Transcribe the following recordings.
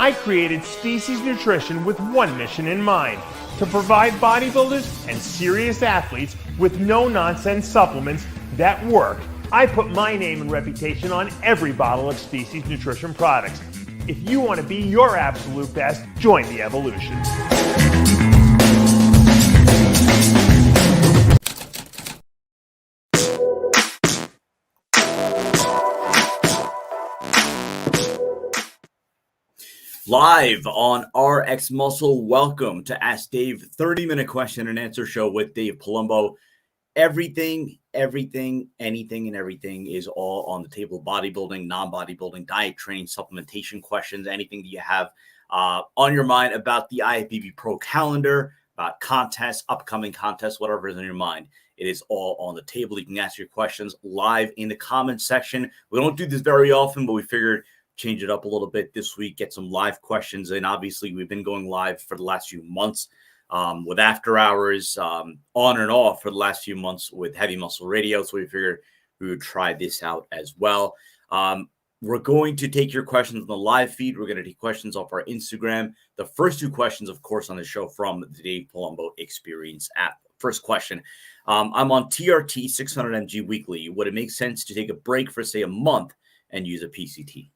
I created Species Nutrition with one mission in mind: to provide bodybuilders and serious athletes with no-nonsense supplements that work. I put my name and reputation on every bottle of Species Nutrition products. If you want to be your absolute best, join the evolution. Live on RX Muscle, welcome to Ask Dave, 30-minute question and answer show with Dave Palumbo. Everything, anything, and everything is all on the table. Bodybuilding, non-bodybuilding, diet training, supplementation questions, anything that you have on your mind about the IFBB Pro calendar, about contests, upcoming contests, whatever is on your mind. It is all on the table. You can ask your questions live in the comments section. We don't do this very often, but we figured change it up a little bit this week, get some live questions. And obviously we've been going live for the last few months with after hours on and off for the last few months with Heavy Muscle Radio. So we figured we would try this out as well. We're going to take your questions on the live feed. We're going to take questions off our Instagram. The first two questions, of course, on the show from the Dave Palumbo Experience app. First question. I'm on TRT 600 mg weekly. Would it make sense to take a break for, say, a month and use a PCT?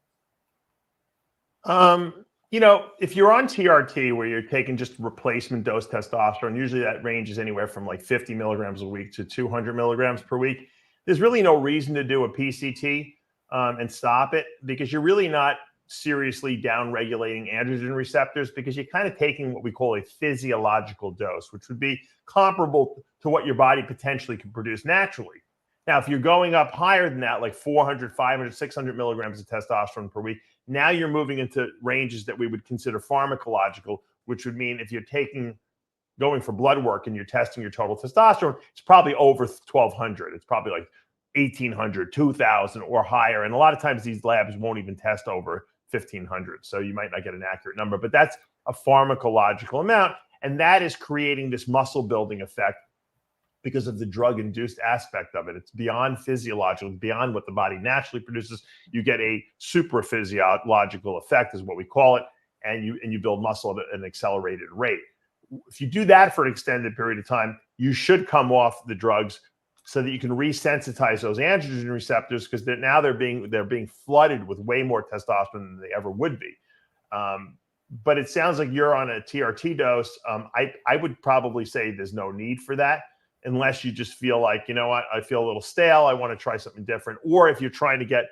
If you're on TRT where you're taking just replacement dose testosterone, usually that range is anywhere from like 50 milligrams a week to 200 milligrams per week. There's really no reason to do a PCT and stop it, because you're really not seriously down-regulating androgen receptors, because you're kind of taking what we call a physiological dose, which would be comparable to what your body potentially can produce naturally. Now, if you're going up higher than that, like 400, 500, 600 milligrams of testosterone per week, now you're moving into ranges that we would consider pharmacological, which would mean if you're going for blood work and you're testing your total testosterone, it's probably over 1,200. It's probably like 1,800, 2,000 or higher. And a lot of times these labs won't even test over 1,500. So you might not get an accurate number, but that's a pharmacological amount. And that is creating this muscle building effect because of the drug-induced aspect of it. It's beyond physiological, beyond what the body naturally produces. You get a super physiological effect is what we call it, and you build muscle at an accelerated rate. If you do that for an extended period of time, you should come off the drugs so that you can resensitize those androgen receptors, because now they're being flooded with way more testosterone than they ever would be. But it sounds like you're on a TRT dose. I would probably say there's no need for that, unless you just feel like, you know what, I feel a little stale, I want to try something different. Or if you're trying to get,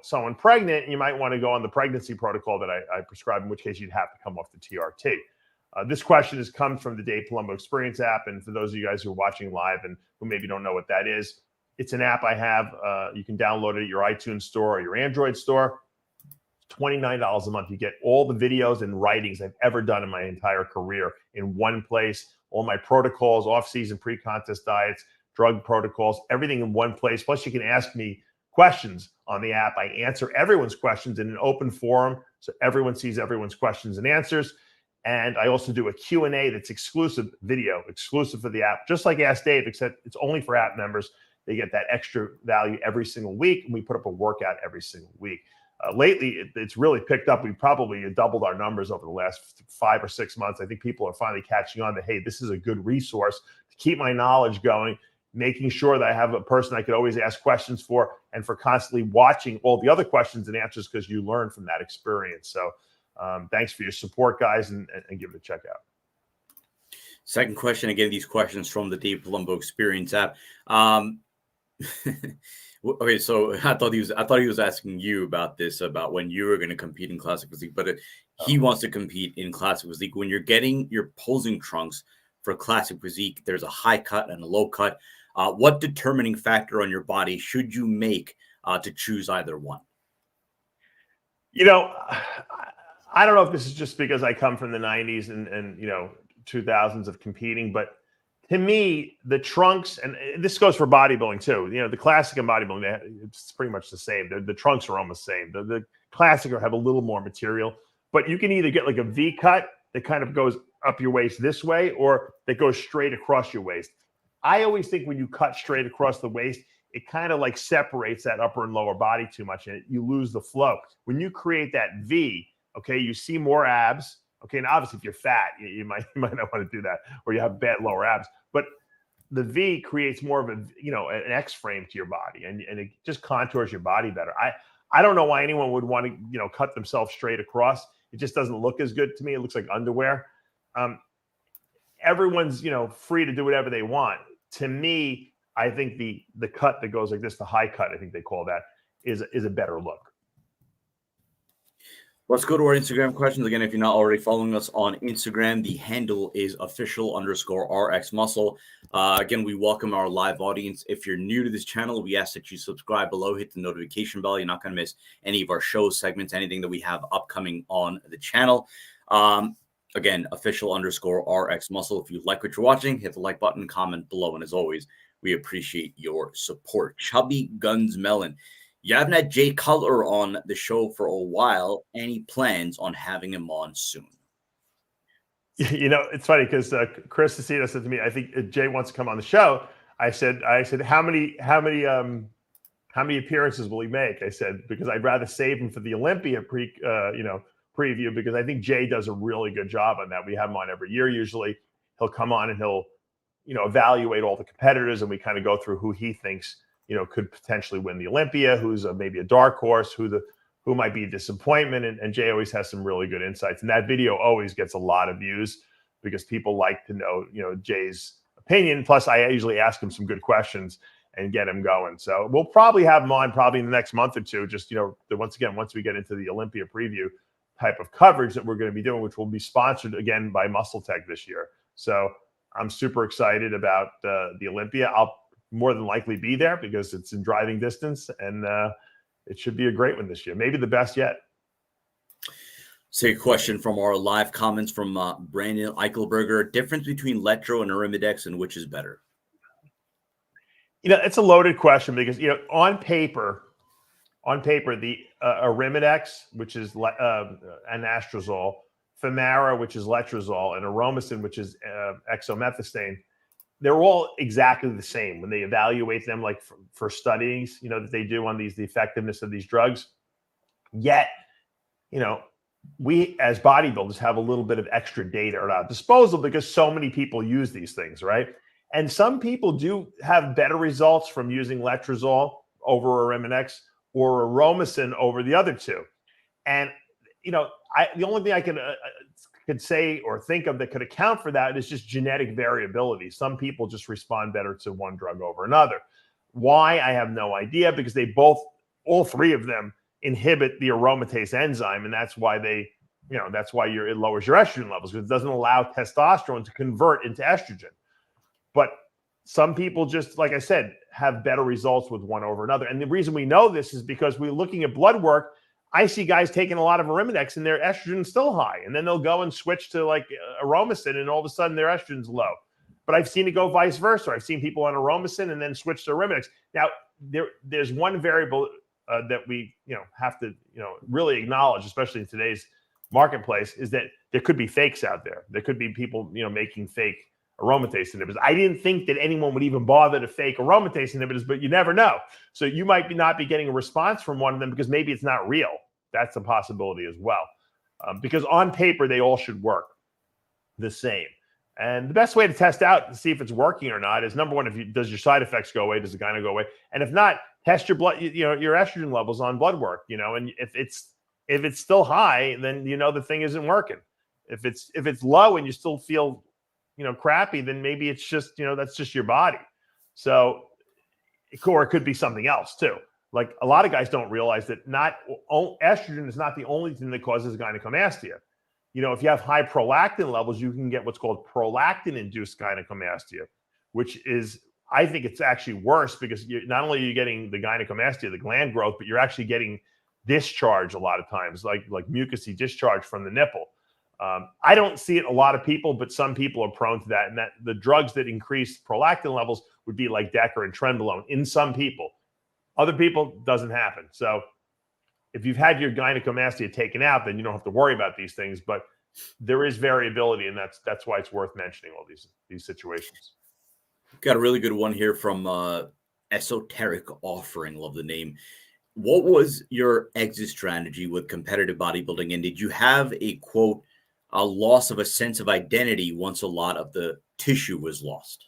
someone pregnant, you might want to go on the pregnancy protocol that I prescribe, in which case you'd have to come off the TRT. This question has come from the Dave Palumbo Experience app. And for those of you guys who are watching live and who maybe don't know what that is, it's an app I have. You can download it at your iTunes store or your Android store. $29 a month. You get all the videos and writings I've ever done in my entire career in one place. All my protocols, off-season, pre-contest diets, drug protocols, everything in one place. Plus, you can ask me questions on the app. I answer everyone's questions in an open forum, so everyone sees everyone's questions and answers. And I also do a Q&A that's exclusive video, exclusive for the app, just like Ask Dave, except it's only for app members. They get that extra value every single week, and we put up a workout every single week. Lately, it's really picked up. We probably doubled our numbers over the last 5 or 6 months. I think people are finally catching on that, hey, this is a good resource to keep my knowledge going, making sure that I have a person I could always ask questions for, and for constantly watching all the other questions and answers, because you learn from that experience. So thanks for your support, guys, and give it a check out. Second question, again, these questions from the Dave Palumbo Experience app. Okay, so I thought he was asking you about this, about when you were going to compete in Classic Physique, but he wants to compete in Classic Physique. When you're getting your posing trunks for Classic Physique, there's a high cut and a low cut. What determining factor on your body should you make to choose either one? I don't know if this is just because I come from the 90s and 2000s of competing, but to me, the trunks, and this goes for bodybuilding too, the classic and bodybuilding, it's pretty much the same. The trunks are almost the same. The classic have a little more material, but you can either get like a V cut that kind of goes up your waist this way, or that goes straight across your waist. I always think when you cut straight across the waist, it kind of like separates that upper and lower body too much, and you lose the flow. When you create that V, Okay, you see more abs. Okay, and obviously if you're fat, you might not want to do that, or you have bad lower abs. But the V creates more of a, an X frame to your body, and it just contours your body better. I don't know why anyone would want to, cut themselves straight across. It just doesn't look as good to me. It looks like underwear. Everyone's, free to do whatever they want. To me, I think the cut that goes like this, the high cut, I think they call that, is a better look. Let's go to our Instagram questions. Again, if you're not already following us on Instagram, the handle is official_RX-Muscle. Again, we welcome our live audience. If you're new to this channel, we ask that you subscribe below, hit the notification bell. You're not going to miss any of our shows, segments, anything that we have upcoming on the channel. Again, official_RX-Muscle. If you like what you're watching, hit the like button, comment below. And as always, we appreciate your support. Chubby Guns Melon. You haven't had Jay Cutler on the show for a while. Any plans on having him on soon? It's funny because Chris Cicino said to me, I think Jay wants to come on the show. I said, how many appearances will he make? I said, because I'd rather save him for the Olympia preview, because I think Jay does a really good job on that. We have him on every year. Usually he'll come on and he'll, evaluate all the competitors, and we kind of go through who he thinks, could potentially win the Olympia, who's maybe a dark horse, who might be a disappointment. And Jay always has some really good insights. And that video always gets a lot of views because people like to know, Jay's opinion. Plus, I usually ask him some good questions and get him going. So we'll probably have him on probably in the next month or two. Just, once we get into the Olympia preview type of coverage that we're going to be doing, which will be sponsored again by Muscle Tech this year. So I'm super excited about the Olympia. I'll more than likely be there because it's in driving distance, and it should be a great one this year. Maybe the best yet. Say a question from our live comments from Brandon Eichelberger. Difference between Letro and Arimidex, and which is better? It's a loaded question because, on paper, the Arimidex, which is anastrozole, Femara, which is letrozole, and Aromacin, which is exomethastane, they're all exactly the same when they evaluate them, like for studies, that they do on the effectiveness of these drugs. Yet, we as bodybuilders have a little bit of extra data at our disposal because so many people use these things, right? And some people do have better results from using letrozole over Arimidex or Aromacin over the other two. And, the only thing I could say or think of that could account for that is just genetic variability. Some people just respond better to one drug over another. Why? I have no idea, because all three of them inhibit the aromatase enzyme, and that's why it lowers your estrogen levels, because it doesn't allow testosterone to convert into estrogen. But some people just, like I said, have better results with one over another. And the reason we know this is because we're looking at blood work. I see guys taking a lot of Arimidex and their estrogen's still high. And then they'll go and switch to like Aromacin, and all of a sudden their estrogen's low. But I've seen it go vice versa. I've seen people on Aromacin and then switch to Arimidex. Now, there's one variable that we have to really acknowledge, especially in today's marketplace, is that there could be fakes out there. There could be people making fake aromatase inhibitors. I didn't think that anyone would even bother to fake aromatase inhibitors, but you never know. So you might not be getting a response from one of them because maybe it's not real. That's a possibility as well. Because on paper, they all should work the same. And the best way to test out and see if it's working or not is, number one, does your side effects go away? Does the gyno go away? And if not, test your blood, your estrogen levels on blood work, and if it's still high, then the thing isn't working. If it's low and you still feel crappy, then maybe it's just, that's just your body. So, or it could be something else too. Like a lot of guys don't realize that estrogen is not the only thing that causes gynecomastia. If you have high prolactin levels, you can get what's called prolactin-induced gynecomastia, which is, I think it's actually worse, because not only are you getting the gynecomastia, the gland growth, but you're actually getting discharge a lot of times, like mucousy discharge from the nipple. I don't see it in a lot of people, but some people are prone to that. And that the drugs that increase prolactin levels would be like Decker and Trenbolone in some people. Other people, doesn't happen. So if you've had your gynecomastia taken out, then you don't have to worry about these things. But there is variability, and that's why it's worth mentioning all these situations. Got a really good one here from Esoteric Offering. Love the name. what was your exit strategy with competitive bodybuilding? And did you have a quote, a loss of a sense of identity once a lot of the tissue was lost?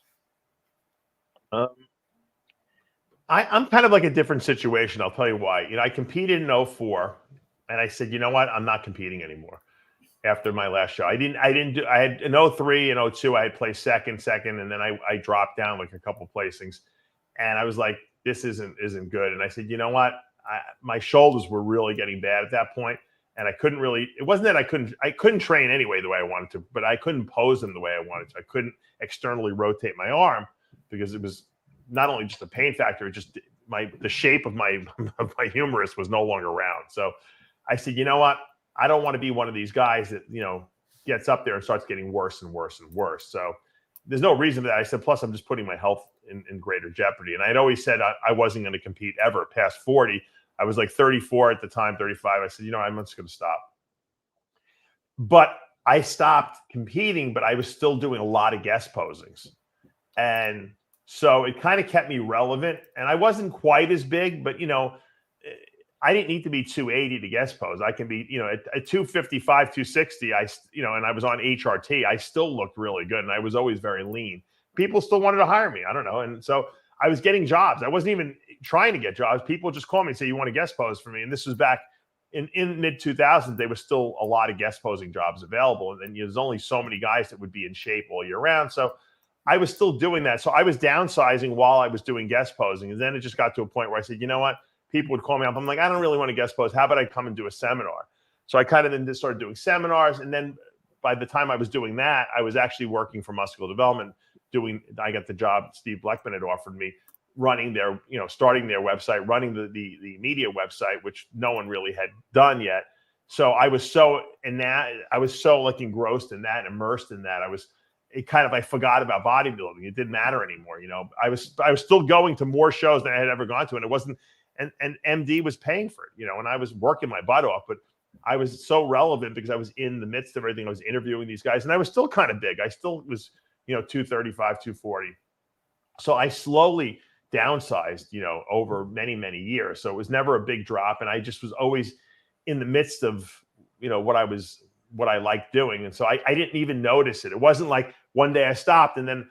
I'm kind of like a different situation. I'll tell you why. I competed in 04 and I said, you know what? I'm not competing anymore after my last show. I had in 03 and 02, I had placed second, and then I dropped down like a couple placings. And I was like, this isn't good. And I said, you know what? My shoulders were really getting bad at that point. And I couldn't really, it wasn't that I couldn't train anyway the way I wanted to, but I couldn't pose them the way I wanted to. I couldn't externally rotate my arm because it was not only just a pain factor, it just the shape of my humerus was no longer round. So I said, you know what? I don't want to be one of these guys that, gets up there and starts getting worse and worse and worse. So there's no reason for that. I said, plus I'm just putting my health in greater jeopardy. And I'd always said I wasn't going to compete ever past 40. I was like 34 at the time, 35. I said, I'm just going to stop. But I stopped competing, but I was still doing a lot of guest posings. And so it kind of kept me relevant. And I wasn't quite as big, but, I didn't need to be 280 to guest pose. I can be, at 255, 260, and I was on HRT, I still looked really good. And I was always very lean. People still wanted to hire me. I don't know. And so I was getting jobs. I wasn't even trying to get jobs. People just call me and say, you want to guest pose for me? And this was back in mid 2000s. There was still a lot of guest posing jobs available. And there's only so many guys that would be in shape all year round. So I was still doing that. So I was downsizing while I was doing guest posing. And then it just got to a point where I said, you know what? People would call me up. I'm like, I don't really want to guest pose. How about I come and do a seminar? So I kind of then just started doing seminars. And then by the time I was doing that, I was actually working for Muscular Development. I got the job Steve Bleckman had offered me, running their, starting their website, running the media website, which no one really had done yet. So I was so in that, I was so like engrossed in that, immersed in that. I forgot about bodybuilding. It didn't matter anymore. I was still going to more shows than I had ever gone to, and it wasn't. And MD was paying for it, and I was working my butt off, but I was so relevant because I was in the midst of everything. I was interviewing these guys, and I was still kind of big. I still was, 235, 240. So I slowly downsized, over many, many years. So it was never a big drop. And I just was always in the midst of, what I liked doing. And so I didn't even notice it. It wasn't like one day I stopped and then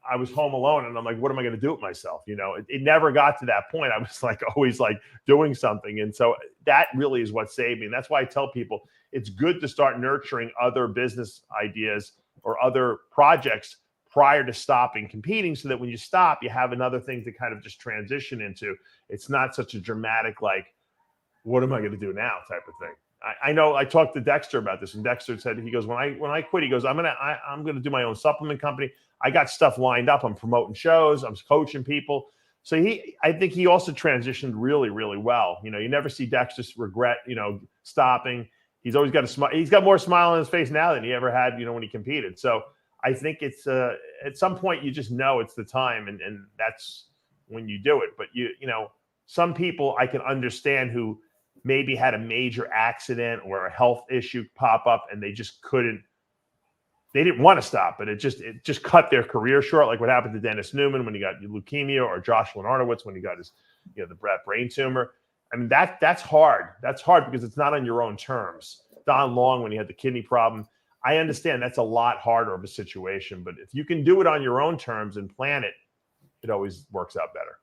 I was home alone and I'm like, what am I going to do with myself? It never got to that point. I was like always like doing something. And so that really is what saved me. And that's why I tell people it's good to start nurturing other business ideas or other projects prior to stopping competing, so that when you stop, you have another thing to kind of just transition into. It's not such a dramatic, like, what am I going to do now type of thing. I know I talked to Dexter about this, and Dexter said, he goes, when I quit, he goes, I'm going to do my own supplement company. I got stuff lined up. I'm promoting shows. I'm coaching people. So I think he also transitioned really, really well. You never see Dexter regret, stopping. He's always got a smile. He's got more smile on his face now than he ever had, when he competed. So I think it's at some point you just know it's the time, and that's when you do it. But some people I can understand who maybe had a major accident or a health issue pop up, and they just couldn't. They didn't want to stop, but it just cut their career short. Like what happened to Dennis Newman when he got leukemia, or Josh Lenartowicz when he got his the brain tumor. I mean that's hard. That's hard because it's not on your own terms. Don Long when he had the kidney problem. I understand that's a lot harder of a situation, but if you can do it on your own terms and plan it, it always works out better.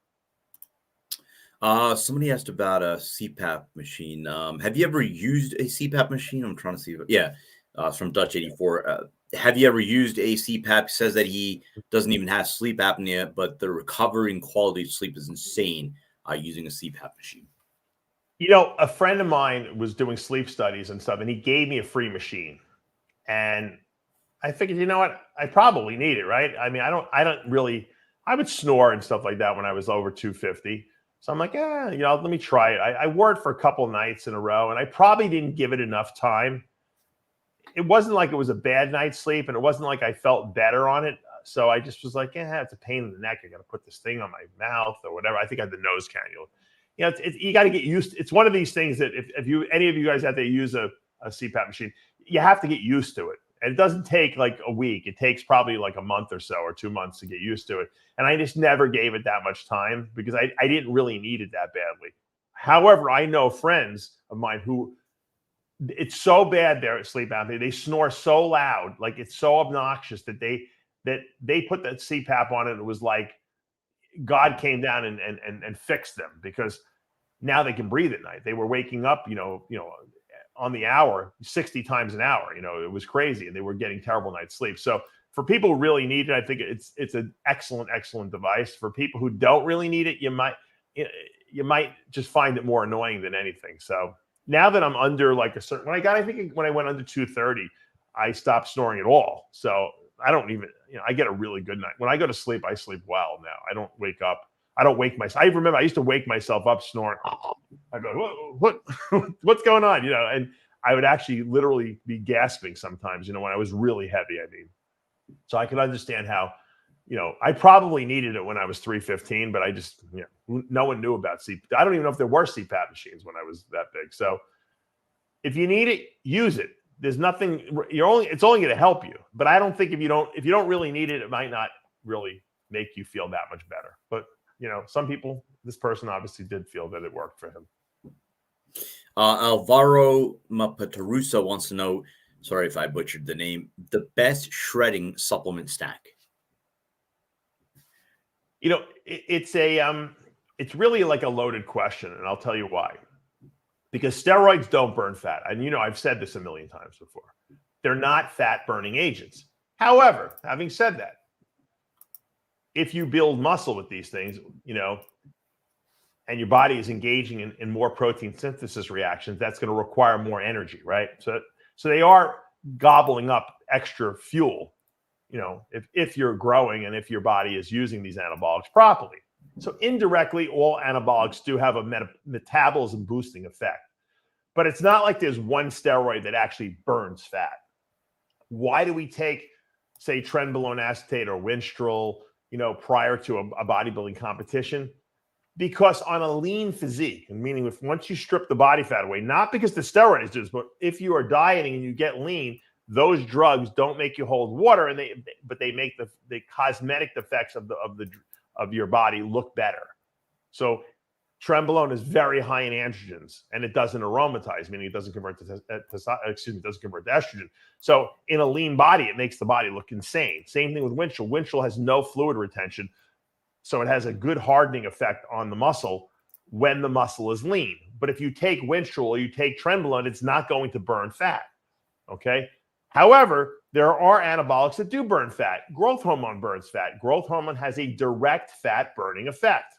Somebody asked about a CPAP machine. Have you ever used a CPAP machine? I'm trying to see. It's from Dutch 84. Have you ever used a CPAP? He says that he doesn't even have sleep apnea, but the recovery and quality of sleep is insane using a CPAP machine. A friend of mine was doing sleep studies and stuff, and he gave me a free machine. And I figured, you know what? I probably need it, right? I mean, I would snore and stuff like that when I was over 250. So I'm like, let me try it. I wore it for a couple nights in a row, and I probably didn't give it enough time. It wasn't like it was a bad night's sleep, and it wasn't like I felt better on it. So I just was like, it's a pain in the neck. I got to put this thing on my mouth or whatever. I think I had the nose cannula. You got to get used to. It's one of these things that if any of you guys out there use a CPAP machine, you have to get used to it. And it doesn't take like a week. It takes probably like a month or so, or 2 months to get used to it. And I just never gave it that much time because I didn't really need it that badly. However, I know friends of mine who it's so bad their sleep apnea. They snore so loud, like it's so obnoxious that they put that CPAP on it. It was like God came down and fixed them, because now they can breathe at night. They were waking up, on the hour, 60 times an hour. It was crazy, and they were getting terrible night's sleep. So for people who really need it, I think it's an excellent device. For people who don't really need it, you might just find it more annoying than anything. So now that I'm under like a certain, I think when I went under 230, I stopped snoring at all. So I don't even, I get a really good night. When I go to sleep, I sleep well now. I don't wake up. I don't wake myself. I remember I used to wake myself up snoring. I go, what's going on? And I would actually literally be gasping sometimes, when I was really heavy. I mean, so I can understand how, I probably needed it when I was 315, but I just, no one knew about CPAP. I don't even know if there were CPAP machines when I was that big. So if you need it, use it. There's nothing, it's only going to help you. But I don't think if you don't really need it, it might not really make you feel that much better. But, some people, this person obviously did feel that it worked for him. Alvaro Mapatarusa wants to know, sorry if I butchered the name, the best shredding supplement stack. It's really like a loaded question, and I'll tell you why. Because steroids don't burn fat. And, I've said this a million times before. They're not fat-burning agents. However, having said that, if you build muscle with these things, and your body is engaging in more protein synthesis reactions, that's going to require more energy, right? So they are gobbling up extra fuel, if you're growing and if your body is using these anabolics properly. So indirectly, all anabolics do have a metabolism boosting effect. But it's not like there's one steroid that actually burns fat. Why do we take, say, trenbolone acetate or Winstrol, prior to a bodybuilding competition? Because on a lean physique, and meaning once you strip the body fat away, not because the steroid is just, but if you are dieting and you get lean, those drugs don't make you hold water, but they make the cosmetic effects of your body look better. So trenbolone is very high in androgens, and it doesn't aromatize, meaning it doesn't convert to estrogen. So in a lean body, it makes the body look insane. Same thing with Winstrol. Winstrol has no fluid retention, so it has a good hardening effect on the muscle when the muscle is lean. But if you take Winstrol or you take trenbolone, it's not going to burn fat. Okay. However, there are anabolics that do burn fat. Growth hormone burns fat. Growth hormone has a direct fat burning effect.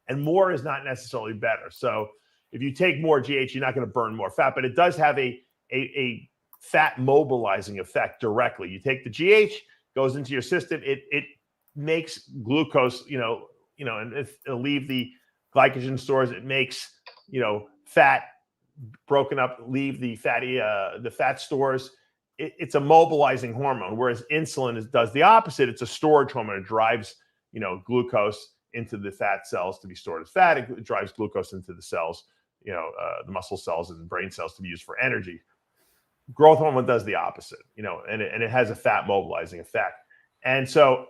And more is not necessarily better. So if you take more GH, you're not going to burn more fat, but it does have a fat mobilizing effect directly. You take the GH, goes into your system, it makes glucose, and it'll leave the glycogen stores. It makes, fat broken up, leave the fat stores. It's a mobilizing hormone, whereas insulin does the opposite. It's a storage hormone. It drives, glucose into the fat cells to be stored as fat. It drives glucose into the cells, the muscle cells and brain cells to be used for energy. Growth hormone does the opposite, and it has a fat mobilizing effect. And so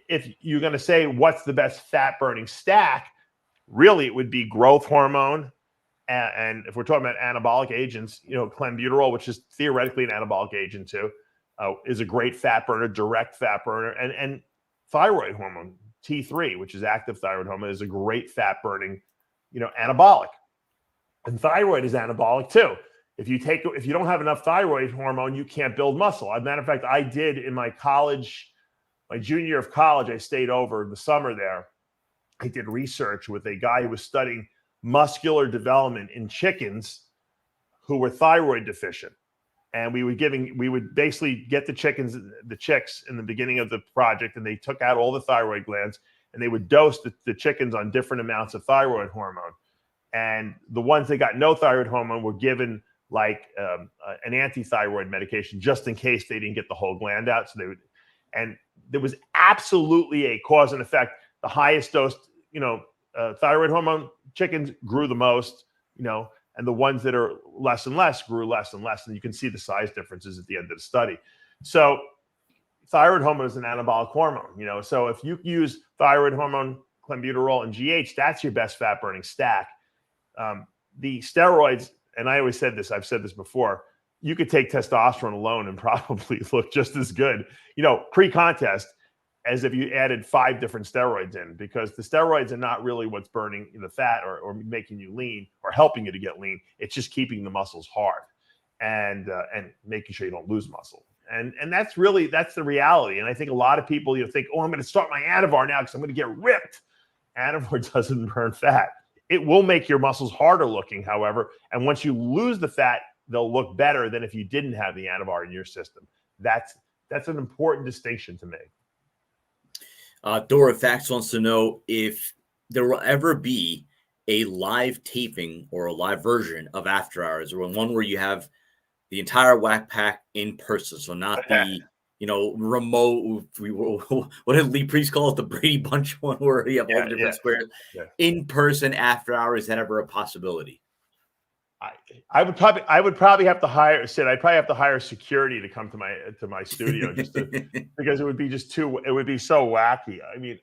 if you're going to say what's the best fat burning stack, really it would be growth hormone. And if we're talking about anabolic agents, clenbuterol, which is theoretically an anabolic agent too, is a great fat burner, direct fat burner. And thyroid hormone, T3, which is active thyroid hormone, is a great fat burning, anabolic. And thyroid is anabolic too. If you don't have enough thyroid hormone, you can't build muscle. As a matter of fact, I did in my junior year of college, I stayed over the summer there. I did research with a guy who was studying muscular development in chickens who were thyroid deficient. And we would basically get the chicks in the beginning of the project, and they took out all the thyroid glands, and they would dose the chickens on different amounts of thyroid hormone. And the ones that got no thyroid hormone were given an anti-thyroid medication just in case they didn't get the whole gland out. So and there was absolutely a cause and effect. The highest dose, thyroid hormone chickens grew the most, and the ones that are less and less grew less and less. And you can see the size differences at the end of the study. So thyroid hormone is an anabolic hormone, so if you use thyroid hormone, clenbuterol, and GH, that's your best fat burning stack. The steroids, and I always said this, I've said this before, you could take testosterone alone and probably look just as good, pre-contest, as if you added 5 different steroids in, because the steroids are not really what's burning the fat or making you lean or helping you to get lean. It's just keeping the muscles hard and making sure you don't lose muscle. And that's the reality. And I think a lot of people, think, oh, I'm going to start my Anadrol now because I'm going to get ripped. Anadrol doesn't burn fat. It will make your muscles harder looking, however. And once you lose the fat, they'll look better than if you didn't have the Anadrol in your system. That's an important distinction to make. Dora Fax wants to know if there will ever be a live taping or a live version of After Hours, or one where you have the entire Wack Pack in person, so not the remote. What did Lee Priest call it? The Brady Bunch one, where you have all the different squares. Yeah. In person After Hours. Is that ever a possibility? I would probably have to hire Sid. I'd probably have to hire security to come to my studio because it would be it would be so wacky. I mean,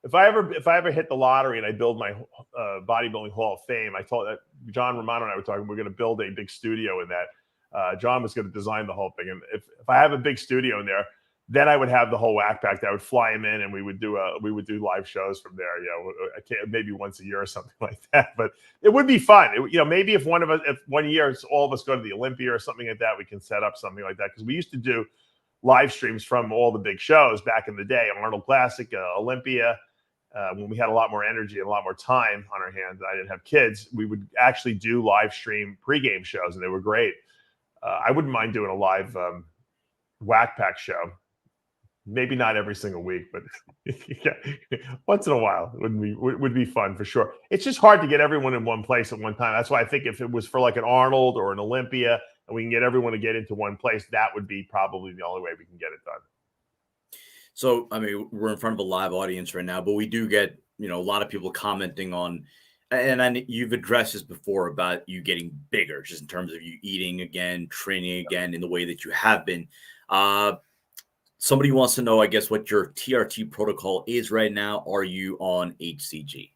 if I ever hit the lottery and I build my bodybuilding Hall of Fame, I told that John Romano and I were talking, we're going to build a big studio in that. John was going to design the whole thing, and if I have a big studio in there, then I would have the whole Wack Pack. I would fly him in, and we would do live shows from there. Maybe once a year or something like that. But it would be fun. Maybe if 1 year all of us go to the Olympia or something like that, we can set up something like that, because we used to do live streams from all the big shows back in the day, Arnold Classic, Olympia. When we had a lot more energy and a lot more time on our hands, I didn't have kids. We would actually do live stream pregame shows, and they were great. I wouldn't mind doing a live Wack Pack show. Maybe not every single week, but once in a while would be fun for sure. It's just hard to get everyone in one place at one time. That's why I think if it was for like an Arnold or an Olympia and we can get everyone to get into one place, that would be probably the only way we can get it done. So, I mean, we're in front of a live audience right now, but we do get, a lot of people commenting on, and you've addressed this before about you getting bigger, just in terms of you eating again, training again in the way that you have been. Somebody wants to know, I guess, what your TRT protocol is right now. Are you on HCG?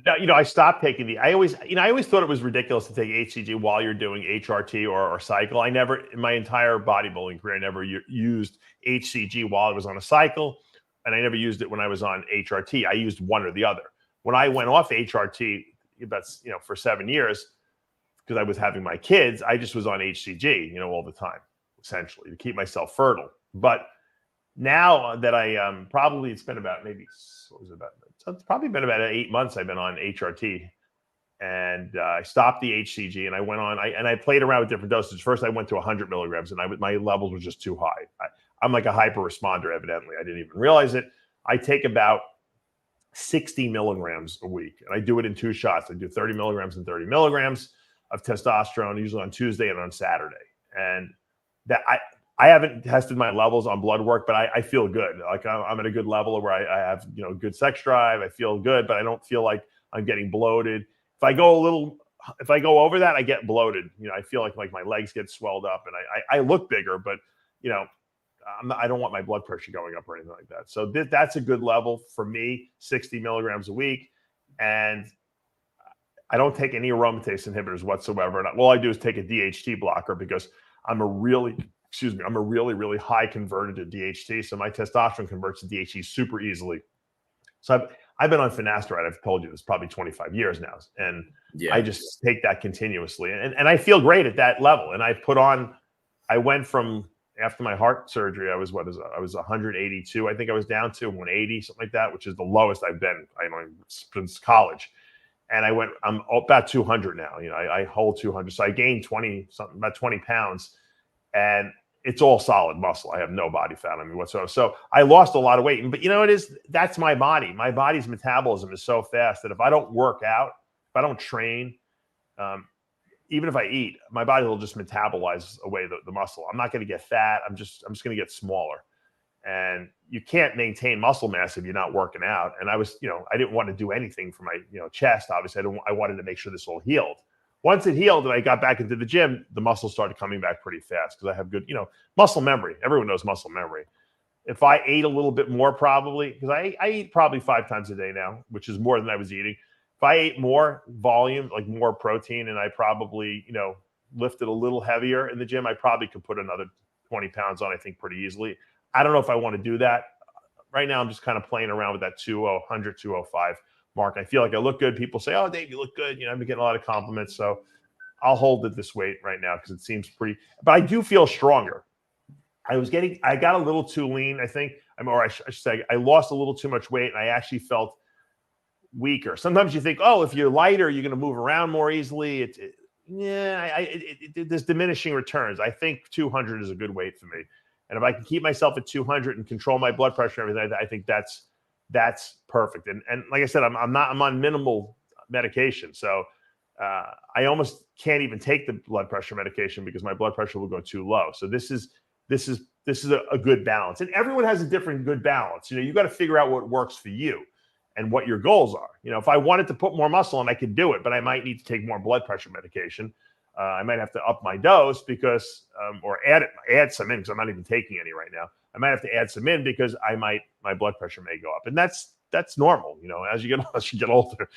Now, I stopped taking I always thought it was ridiculous to take HCG while you're doing HRT or cycle. I never, in my entire bodybuilding career, I never used HCG while I was on a cycle, and I never used it when I was on HRT. I used one or the other. When I went off HRT, that's, for 7 years, because I was having my kids, I just was on HCG, all the time, essentially, to keep myself fertile. But now that it's been about it's probably been about 8 months I've been on HRT, and I stopped the HCG and I went on, I played around with different dosages. First, I went to 100 milligrams and my levels were just too high. I'm like a hyper responder, evidently. I didn't even realize it. I take about 60 milligrams a week, and I do it in 2 shots. I do 30 milligrams and 30 milligrams of testosterone, usually on Tuesday and on Saturday. And that I haven't tested my levels on blood work, but I feel good. Like I'm at a good level where I have, good sex drive. I feel good, but I don't feel like I'm getting bloated. If I go over that, I get bloated. I feel like my legs get swelled up, and I look bigger, but I don't want my blood pressure going up or anything like that. So that's a good level for me, 60 milligrams a week. And I don't take any aromatase inhibitors whatsoever. And all I do is take a DHT blocker, because I'm a really, really high converter to DHT. So my testosterone converts to DHT super easily. So I've been on finasteride, I've told you this, probably 25 years now. And I just take that continuously. And I feel great at that level. And I went from, after my heart surgery, I was 182. I think I was down to 180, something like that, which is the lowest I've been since college. And I'm about 200 now. I hold 200. So I gained about 20 pounds. And it's all solid muscle. I have no body fat on me whatsoever. So I lost a lot of weight. But that's my body. My body's metabolism is so fast that if I don't work out, if I don't train, even if I eat, my body will just metabolize away the muscle. I'm not going to get fat. I'm just going to get smaller. And you can't maintain muscle mass if you're not working out. And I didn't want to do anything for my, chest. Obviously, I wanted to make sure this all healed. Once it healed and I got back into the gym, the muscle started coming back pretty fast, because I have good, muscle memory. Everyone knows muscle memory. If I ate a little bit more, probably, because I eat probably 5 times a day now, which is more than I was eating. If I ate more volume, like more protein, and I probably, lifted a little heavier in the gym, I probably could put another 20 pounds on, I think, pretty easily. I don't know if I want to do that. Right now, I'm just kind of playing around with that 200, 205 mark. I feel like I look good. People say, oh, Dave, you look good. I've been getting a lot of compliments. So I'll hold it this weight right now because it seems pretty, but I do feel stronger. I got a little too lean, I think. I should say, I lost a little too much weight and I actually felt weaker. Sometimes you think, oh, if you're lighter, you're going to move around more easily. There's diminishing returns. I think 200 is a good weight for me. And if I can keep myself at 200 and control my blood pressure and everything, I think that's perfect. And like I said, I'm on minimal medication. So I almost can't even take the blood pressure medication because my blood pressure will go too low. So this is a good balance. And everyone has a different good balance. You got to figure out what works for you and what your goals are. If I wanted to put more muscle on, I could do it, but I might need to take more blood pressure medication. I might have to up my dose because, or add some in because I'm not even taking any right now. I might have to add some in because my blood pressure may go up, and that's normal. As you get older,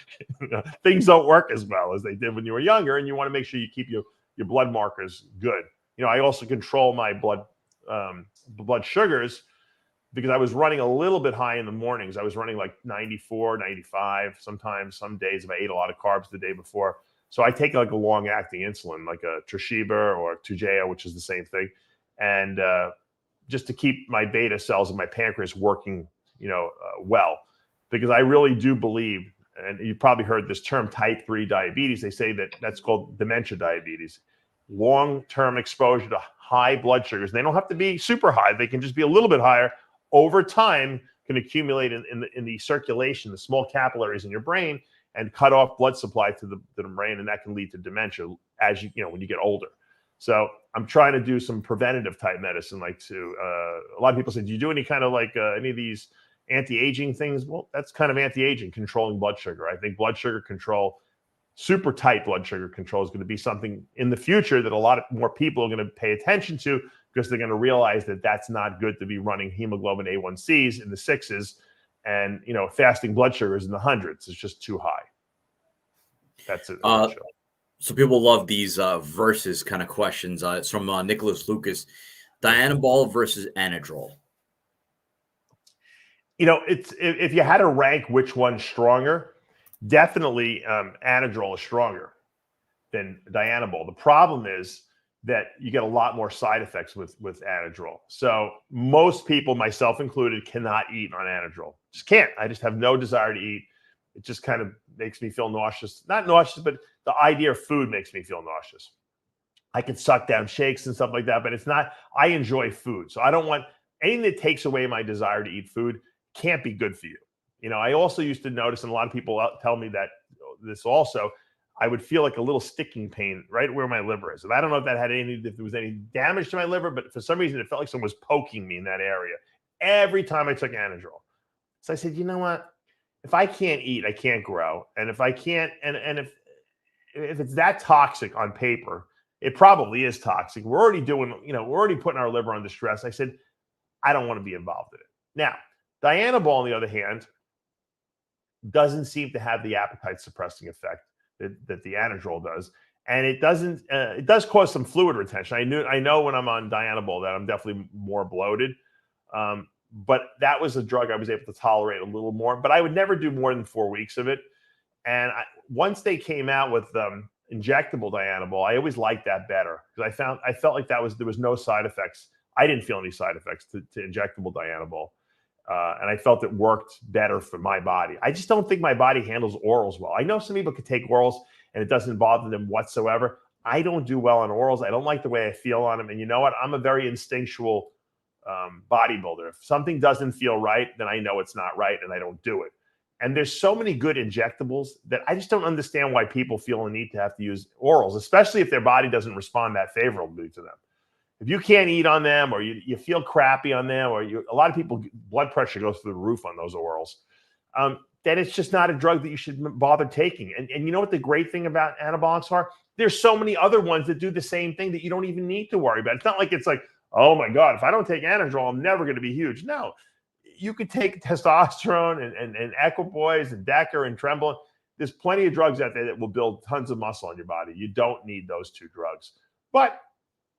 things don't work as well as they did when you were younger, and you want to make sure you keep your blood markers good. I also control my blood sugars because I was running a little bit high in the mornings. I was running like 94, 95, sometimes some days if I ate a lot of carbs the day before. So I take like a long-acting insulin, like a Tresiba or Toujeo, which is the same thing, and just to keep my beta cells and my pancreas working, well, because I really do believe, and you probably heard this term, type 3 diabetes. They say that's called dementia diabetes. Long-term exposure to high blood sugars. They don't have to be super high. They can just be a little bit higher. Over time, can accumulate in the circulation, the small capillaries in your brain, and cut off blood supply to the brain, and that can lead to dementia as when you get older. So I'm trying to do some preventative type medicine, like a lot of people say, do you do any kind of like any of these anti-aging things? Well, that's kind of anti-aging, controlling blood sugar. I think blood sugar control, super tight blood sugar control, is going to be something in the future that a lot more people are going to pay attention to because they're going to realize that that's not good to be running hemoglobin A1Cs in the 6s. And, fasting blood sugars in the 100s is just too high. That's it. So people love these versus kind of questions. It's from Nicholas Lucas. Dianabol versus Anadrol. It's if you had to rank which one's stronger, definitely Anadrol is stronger than Dianabol. The problem is that you get a lot more side effects with Anadrol. So most people, myself included, cannot eat on Anadrol. Just can't. I just have no desire to eat. It just kind of makes me feel nauseous. Not nauseous, but the idea of food makes me feel nauseous. I can suck down shakes and stuff like that, but it's not. I enjoy food. So I don't want anything that takes away my desire to eat food. Can't be good for you. I also used to notice, and a lot of people tell me that this also, I would feel like a little sticking pain right where my liver is. And I don't know if there was any damage to my liver, but for some reason it felt like someone was poking me in that area every time I took Anadrol. So I said, you know what? If I can't eat, I can't grow. And if I can't, and if it's that toxic on paper, it probably is toxic. We're already putting our liver under stress. I said, I don't want to be involved in it. Now, Dianabol, on the other hand, doesn't seem to have the appetite suppressing effect that the Anadrol does. And it doesn't, it does cause some fluid retention. I know when I'm on Dianabol that I'm definitely more bloated. But that was a drug I was able to tolerate a little more, but I would never do more than 4 weeks of it. And once they came out with injectable Dianabol, I always liked that better because I felt like there was no side effects. I didn't feel any side effects to injectable Dianabol. And I felt it worked better for my body. I just don't think my body handles orals well. I know some people could take orals and it doesn't bother them whatsoever. I don't do well on orals. I don't like the way I feel on them. And you know what? I'm a very instinctual bodybuilder. If something doesn't feel right, then I know it's not right and I don't do it. And there's so many good injectables that I just don't understand why people feel a need to have to use orals, especially if their body doesn't respond that favorably to them. If you can't eat on them or you feel crappy on them, or a lot of people, blood pressure goes through the roof on those orals, then it's just not a drug that you should bother taking. And you know what the great thing about anabolics are? There's so many other ones that do the same thing that you don't even need to worry about. It's not like it's like, oh my God, if I don't take Anadrol, I'm never going to be huge. No, you could take testosterone and Equipoise and Decker and Tremblant. there's plenty of drugs out there that will build tons of muscle in your body. You don't need those 2 drugs. But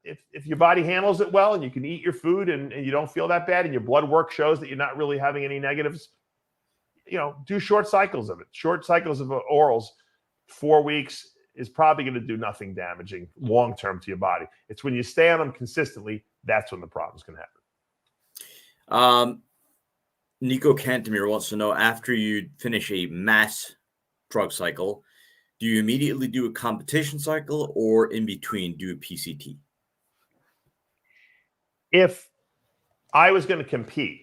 if your body handles it well and you can eat your food and you don't feel that bad and your blood work shows that you're not really having any negatives, do short cycles of it. Short cycles of orals, 4 weeks is probably going to do nothing damaging long-term to your body. It's when you stay on them consistently, that's when the problem's going to happen. Nico Cantemir wants to know, after you finish a mass drug cycle, do you immediately do a competition cycle or in between do a PCT? If I was going to compete,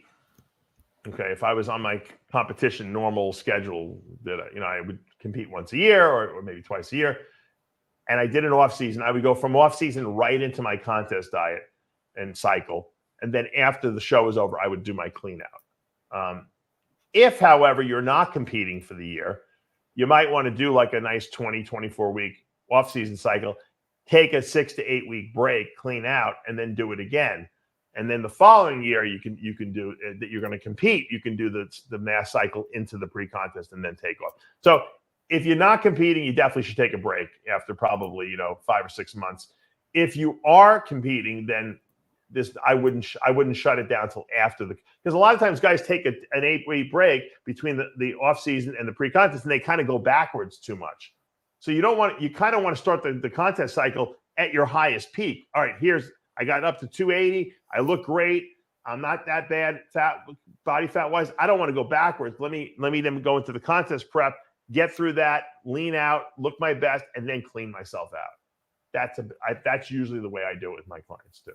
okay, if I was on my competition normal schedule that I would compete once a year or maybe twice a year, and I did an off season, I would go from off season right into my contest diet and cycle, and then after the show was over, I would do my clean out. If, however, you're not competing for the year, you might want to do like a nice 20, 24 week off season cycle, take a 6 to 8 week break, clean out, and then do it again. And then the following year, you can do that. You're going to compete. You can do the mass cycle into the pre-contest and then take off. So if you're not competing, you definitely should take a break after probably 5 or 6 months. If you are competing, then I wouldn't shut it down until after because a lot of times guys take an 8-week break between the off season and the pre-contest, and they kind of go backwards too much. So you kind of want to start the contest cycle at your highest peak. All right, I got up to 280. I look great. I'm not that bad body fat wise. I don't want to go backwards. Let me then go into the contest prep, get through that, lean out, look my best, and then clean myself out. That's usually the way I do it with my clients too.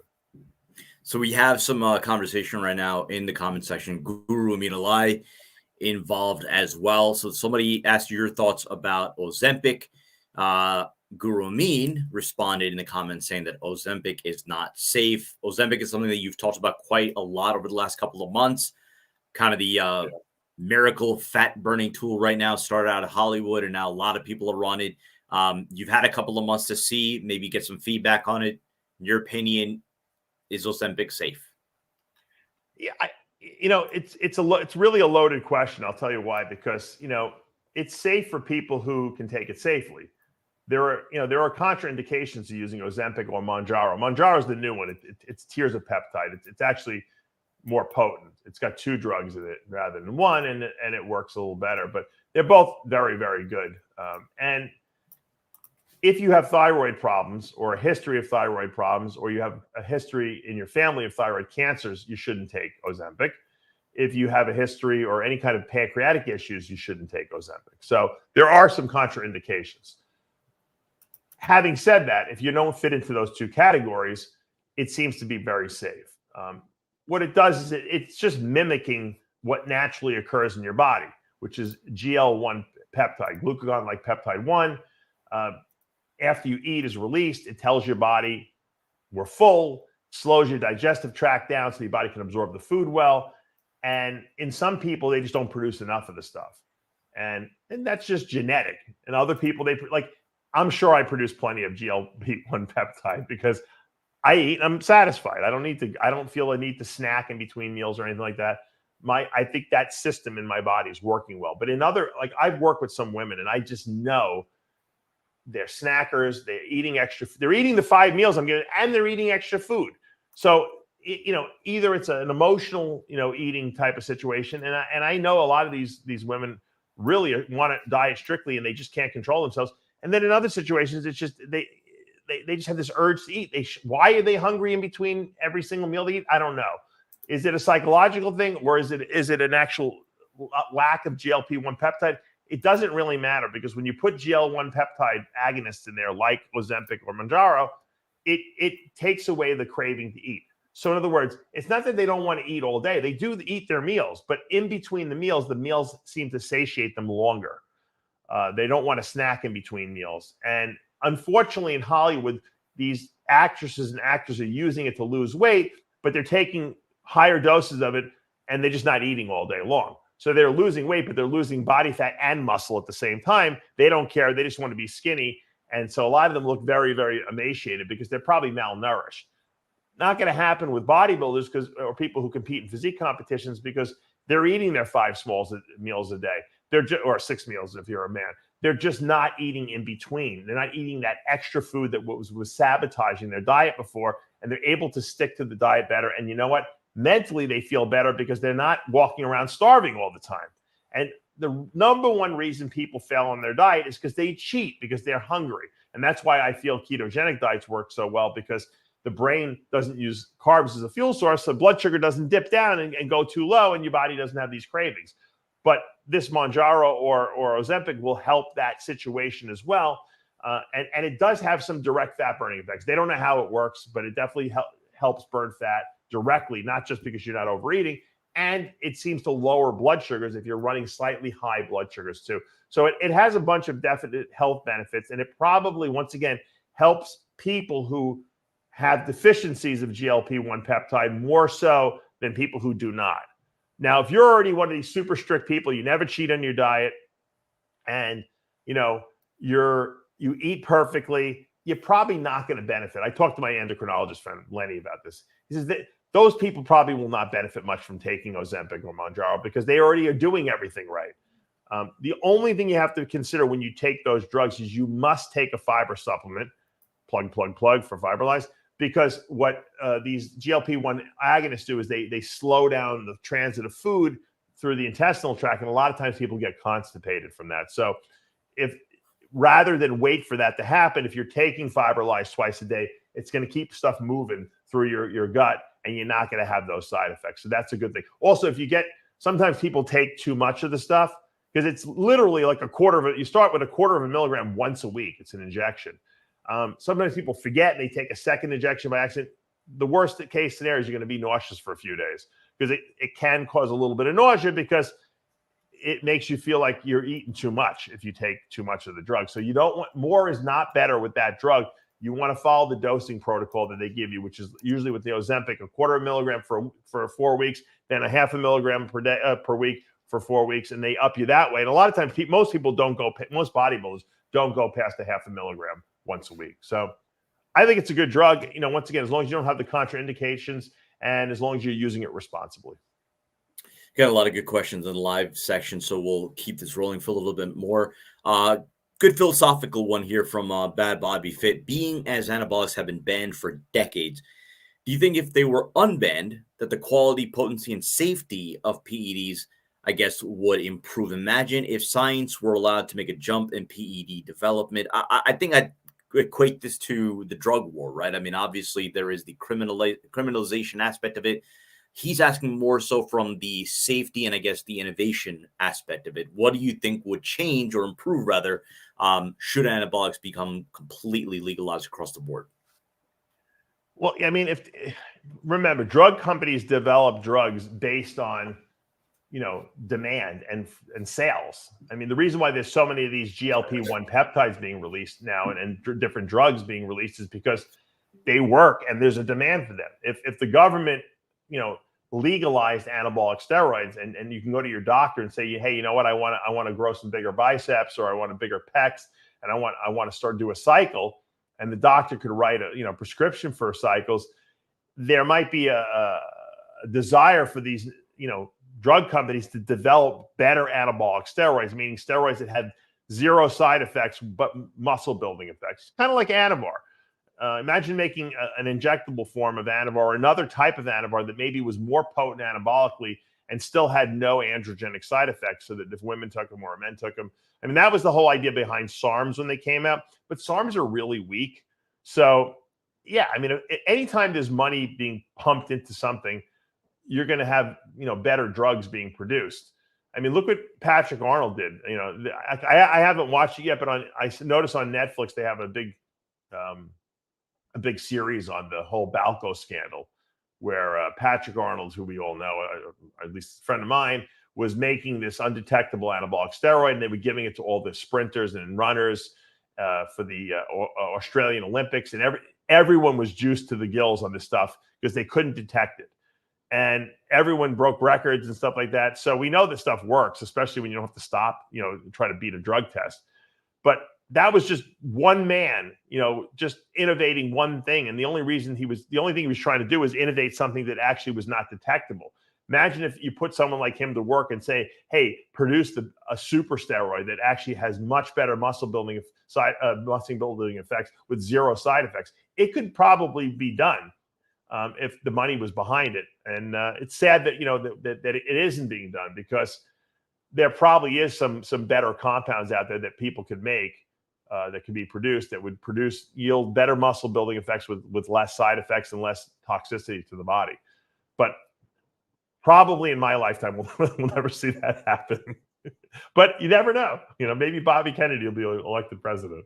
So we have some conversation right now in the comment section. Guru Aminalai involved as well. So somebody asked your thoughts about Ozempic. Guru Amin responded in the comments saying that Ozempic is not safe. Ozempic is something that you've talked about quite a lot over the last couple of months. Kind of the miracle fat burning tool right now. Started out of Hollywood, and now a lot of people are on it. You've had a couple of months to see, maybe get some feedback on it. In your opinion, is Ozempic safe? Yeah, it's really a loaded question. I'll tell you why. Because it's safe for people who can take it safely. There are contraindications to using Ozempic or Manjaro. Manjaro is the new one. It's tiers of peptide. It's actually more potent. It's got 2 drugs in it rather than 1, and it works a little better. But they're both very, very good. And if you have thyroid problems or a history of thyroid problems, or you have a history in your family of thyroid cancers, you shouldn't take Ozempic. If you have a history or any kind of pancreatic issues, you shouldn't take Ozempic. So there are some contraindications. Having said that, if you don't fit into those 2 categories, it seems to be very safe. What it does is it's just mimicking what naturally occurs in your body, which is GL1 peptide, glucagon-like peptide 1. After you eat is released, it tells your body we're full, slows your digestive tract down so your body can absorb the food well. And in some people, they just don't produce enough of the stuff. And that's just genetic. And other people, I'm sure I produce plenty of GLP-1 peptide because I eat and I'm satisfied. I don't feel a need to snack in between meals or anything like that. I think that system in my body is working well. But I've worked with some women and I just know they're snackers. They're eating extra. They're eating the 5 meals I'm getting, and they're eating extra food. So, either it's an emotional, eating type of situation. And I know a lot of these women really want to diet strictly and they just can't control themselves. And then in other situations, it's just they just have this urge to eat. Why are they hungry in between every single meal they eat? I don't know. Is it a psychological thing, or is it an actual lack of GLP-1 peptide? It doesn't really matter, because when you put GL1 peptide agonists in there, like Ozempic or Manjaro, it takes away the craving to eat. So in other words, it's not that they don't want to eat all day. They do eat their meals, but in between the meals seem to satiate them longer. They don't want to snack in between meals. And unfortunately, in Hollywood, these actresses and actors are using it to lose weight, but they're taking higher doses of it and they're just not eating all day long. So they're losing weight, but they're losing body fat and muscle at the same time. They don't care. They just want to be skinny. And so a lot of them look very, very emaciated because they're probably malnourished. Not going to happen with bodybuilders or people who compete in physique competitions, because they're eating their 5 meals a day. Or 6 meals if you're a man. they're just not eating in between. They're not eating that extra food that was sabotaging their diet before, and they're able to stick to the diet better. And you know what? Mentally, they feel better because they're not walking around starving all the time. And the number one reason people fail on their diet is because they cheat, because they're hungry. And that's why I feel ketogenic diets work so well, because the brain doesn't use carbs as a fuel source, so blood sugar doesn't dip down and go too low, and your body doesn't have these cravings. But this Manjaro or Ozempic will help that situation as well. And it does have some direct fat burning effects. They don't know how it works, but it definitely helps burn fat directly, not just because you're not overeating. And it seems to lower blood sugars if you're running slightly high blood sugars too. So it has a bunch of definite health benefits. And it probably, once again, helps people who have deficiencies of GLP-1 peptide more so than people who do not. Now, if you're already one of these super strict people, you never cheat on your diet, and you eat perfectly, you're probably not going to benefit. I talked to my endocrinologist friend Lenny about this. He says that those people probably will not benefit much from taking Ozempic or Manjaro because they already are doing everything right. The only thing you have to consider when you take those drugs is you must take a fiber supplement, plug for Fiberlize, because what these GLP-1 agonists do is they slow down the transit of food through the intestinal tract, and a lot of times people get constipated from that. So if rather than wait for that to happen, if you're taking Fiberlize twice a day, it's going to keep stuff moving through your gut, and you're not going to have those side effects. So that's a good thing. Also, if you sometimes people take too much of the stuff, because it's literally like a quarter of it. You start with a quarter of a milligram once a week. It's an injection. Sometimes people forget and they take a second injection by accident. The worst case scenario is you're going to be nauseous for a few days, because it can cause a little bit of nausea because it makes you feel like you're eating too much if you take too much of the drug. So you don't want, more is not better with that drug. You want to follow the dosing protocol that they give you, which is usually with the Ozempic, a quarter of a milligram for 4 weeks, then a half a milligram per week for 4 weeks, and they up you that way. And a lot of times, most bodybuilders don't go past a half a milligram once a week. So I think it's a good drug. Once again, as long as you don't have the contraindications and as long as you're using it responsibly. Got a lot of good questions in the live section, so we'll keep this rolling for a little bit more. Good philosophical one here from Bad Bobby Fit. Being as anabolics have been banned for decades, do you think if they were unbanned, that the quality, potency, and safety of PEDs, I guess, would improve? Imagine if science were allowed to make a jump in PED development. I think I'd equate this to the drug war, right? I mean, obviously, there is the criminalization aspect of it. He's asking more so from the safety and, I guess, the innovation aspect of it. What do you think would change or improve, rather, should anabolics become completely legalized across the board? Well, I mean, remember, drug companies develop drugs based on, demand and sales. I mean, the reason why there's so many of these GLP-1 peptides being released now and different drugs being released is because they work and there's a demand for them. If the government, legalized anabolic steroids, and you can go to your doctor and say, hey, you know what, I want to grow some bigger biceps, or I want a bigger pecs, and I want to start do a cycle, and the doctor could write a prescription for cycles, there might be a desire for these drug companies to develop better anabolic steroids, meaning steroids that had zero side effects but muscle building effects, kind of like Anavar. Imagine making an injectable form of Anavar, or another type of Anavar that maybe was more potent anabolically and still had no androgenic side effects, so that if women took them or men took them. I mean, that was the whole idea behind SARMs when they came out, but SARMs are really weak. So, yeah, I mean, anytime there's money being pumped into something, you're going to have, better drugs being produced. I mean, look what Patrick Arnold did. I haven't watched it yet, but I noticed on Netflix they have a big series on the whole Balco scandal, where Patrick Arnold, who we all know, at least a friend of mine, was making this undetectable anabolic steroid, and they were giving it to all the sprinters and runners for the Australian Olympics, and everyone was juiced to the gills on this stuff because they couldn't detect it, and everyone broke records and stuff like that. So we know this stuff works, especially when you don't have to stop, try to beat a drug test. But that was just one man, just innovating one thing. And the only thing he was trying to do was innovate something that actually was not detectable. Imagine if you put someone like him to work and say, hey, produce a super steroid that actually has much better muscle building effects with zero side effects. It could probably be done if the money was behind it. And it's sad that, that it isn't being done, because there probably is some better compounds out there that people could make that could be produced that would yield better muscle building effects with less side effects and less toxicity to the body. But probably in my lifetime, we'll never see that happen. But you never know. Maybe Bobby Kennedy will be elected president.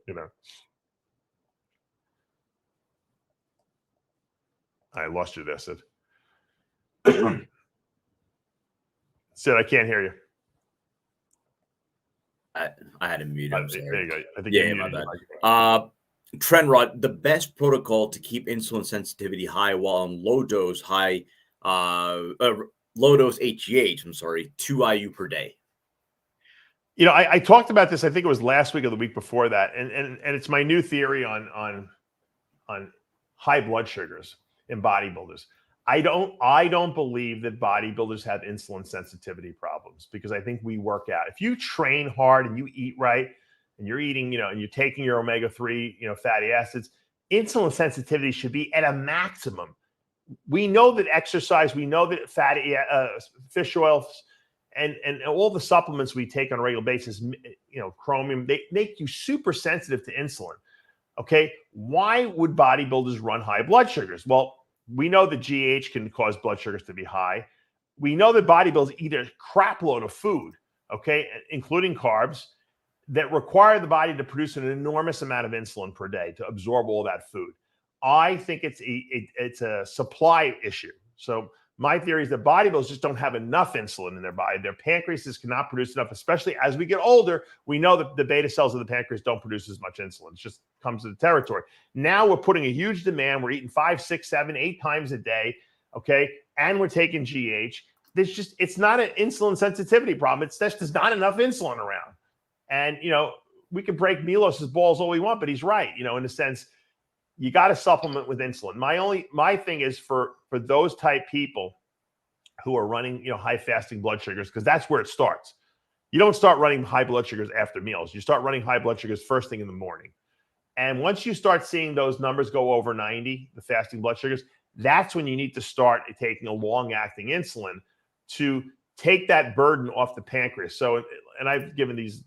I lost you there, Sid. Sid, I can't hear you. I had to mute him. There you go. I think my bad. Trenrod, the best protocol to keep insulin sensitivity high while on low dose HGH, 2 IU per day. I talked about this, I think it was last week or the week before that. And it's my new theory on high blood sugars in bodybuilders. I don't believe that bodybuilders have insulin sensitivity problems, because I think we work out. If you train hard and you eat right, and you're eating, and you're taking your omega-3, fatty acids, insulin sensitivity should be at a maximum. We know that exercise, we know that fatty fish oils, and all the supplements we take on a regular basis, chromium, they make you super sensitive to insulin. Okay, why would bodybuilders run high blood sugars? Well, we know that GH can cause blood sugars to be high. We know that bodybuilders eat a crap load of food, okay, including carbs, that require the body to produce an enormous amount of insulin per day to absorb all that food. I think it's a supply issue. So my theory is that bodybuilders just don't have enough insulin in their body. Their pancreases cannot produce enough, especially as we get older. We know that the beta cells of the pancreas don't produce as much insulin. It just comes to the territory. Now we're putting a huge demand. We're eating 5, 6, 7, 8 times a day, okay? And we're taking GH. It's not an insulin sensitivity problem. It's just there's not enough insulin around. And, we can break Milos's balls all we want, but he's right, in a sense. You got to supplement with insulin. My thing is for those type people who are running, high fasting blood sugars, because that's where it starts. You don't start running high blood sugars after meals. You start running high blood sugars first thing in the morning. And once you start seeing those numbers go over 90, the fasting blood sugars, that's when you need to start taking a long-acting insulin to take that burden off the pancreas. So, and I've given these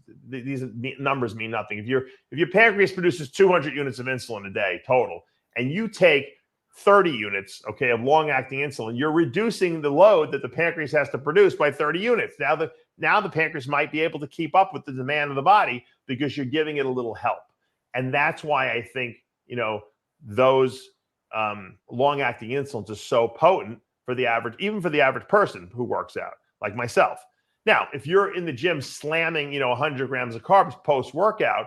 numbers mean nothing. If your pancreas produces 200 units of insulin a day total, and you take 30 units, okay, of long-acting insulin, you're reducing the load that the pancreas has to produce by 30 units. Now the pancreas might be able to keep up with the demand of the body because you're giving it a little help. And that's why I think, those long-acting insulins are so potent for the average, even for the average person who works out, like myself. Now, if you're in the gym slamming, 100 grams of carbs post-workout,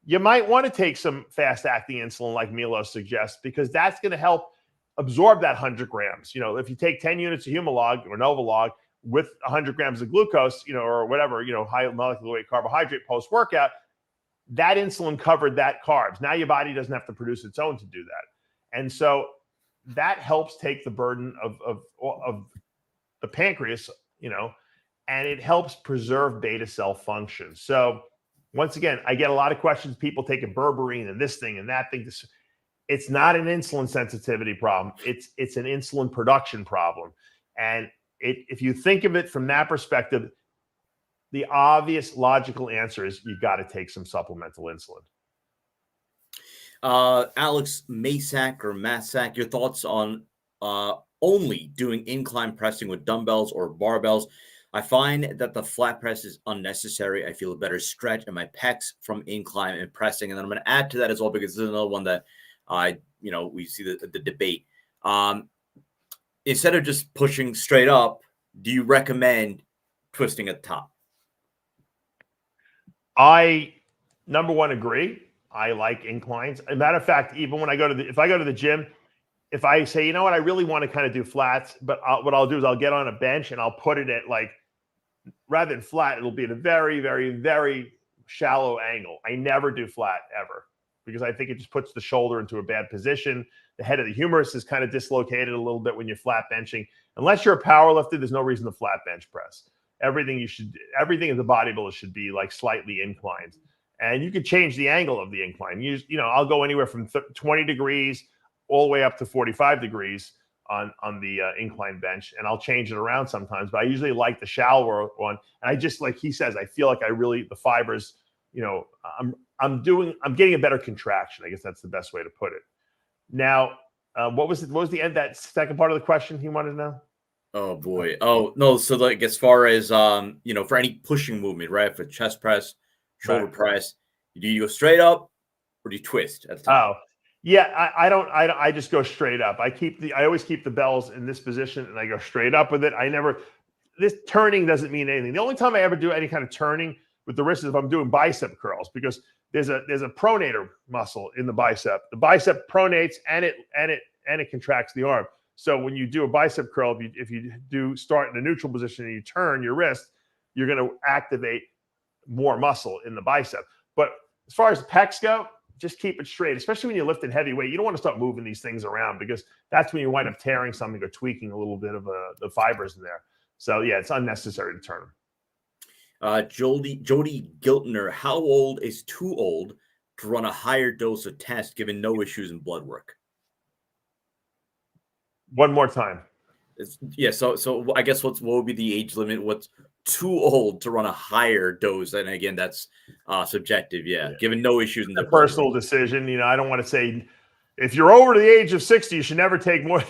you might want to take some fast-acting insulin like Milos suggests, because that's going to help absorb that 100 grams. If you take 10 units of Humalog or Novolog with 100 grams of glucose, or whatever, high molecular weight carbohydrate post-workout, that insulin covered that carbs. Now your body doesn't have to produce its own to do that. And so that helps take the burden of the pancreas, and it helps preserve beta cell function. So once again, I get a lot of questions, people taking berberine and this thing and that thing. It's not an insulin sensitivity problem. It's an insulin production problem. And if you think of it from that perspective, the obvious logical answer is you've got to take some supplemental insulin. Alex Masak or Masak, your thoughts on only doing incline pressing with dumbbells or barbells? I find that the flat press is unnecessary. I feel a better stretch in my pecs from incline and pressing. And then I'm going to add to that as well, because this is another one that we see the debate. Instead of just pushing straight up, do you recommend twisting at the top? I, number one, agree. I like inclines. As a matter of fact, even when if I go to the gym, if I say, I really want to kind of do flats, but what I'll do is I'll get on a bench and I'll put it at rather than flat, it'll be at a very, very, very shallow angle. I never do flat ever, because I think it just puts the shoulder into a bad position. The head of the humerus is kind of dislocated a little bit when you're flat benching. Unless you're a power lifter, there's no reason to flat bench press. Everything as a bodybuilder should be like slightly inclined. And you can change the angle of the incline. I'll go anywhere from 20 degrees all the way up to 45 degrees on the incline bench, and I'll change it around sometimes. But I usually like the shallower one. And I just, like he says, I feel like the fibers, I'm getting a better contraction. I guess that's the best way to put it. Now, what was the end, that second part of the question he wanted to know? Oh boy. Oh no. So like, as far as for any pushing movement, right? For chest press, shoulder press, do you go straight up or do you twist at the top? Oh, yeah. I just go straight up. I always keep the bells in this position and I go straight up with it. This turning doesn't mean anything. The only time I ever do any kind of turning with the wrist is if I'm doing bicep curls, because there's a pronator muscle in the bicep. The bicep pronates and it contracts the arm. So when you do a bicep curl, if you do start in a neutral position and you turn your wrist, you're going to activate more muscle in the bicep. But as far as the pecs go, just keep it straight, especially when you're lifting heavy weight. You don't want to start moving these things around, because that's when you wind up tearing something or tweaking a little bit of the fibers in there. So yeah, it's unnecessary to turn them. Jody Giltner, how old is too old to run a higher dose of test given no issues in blood work? One more time. So I guess what would be the age limit? What's too old to run a higher dose? And again, that's subjective. Yeah, given no issues in the personal decision. I don't want to say if you're over the age of 60, you should never take more.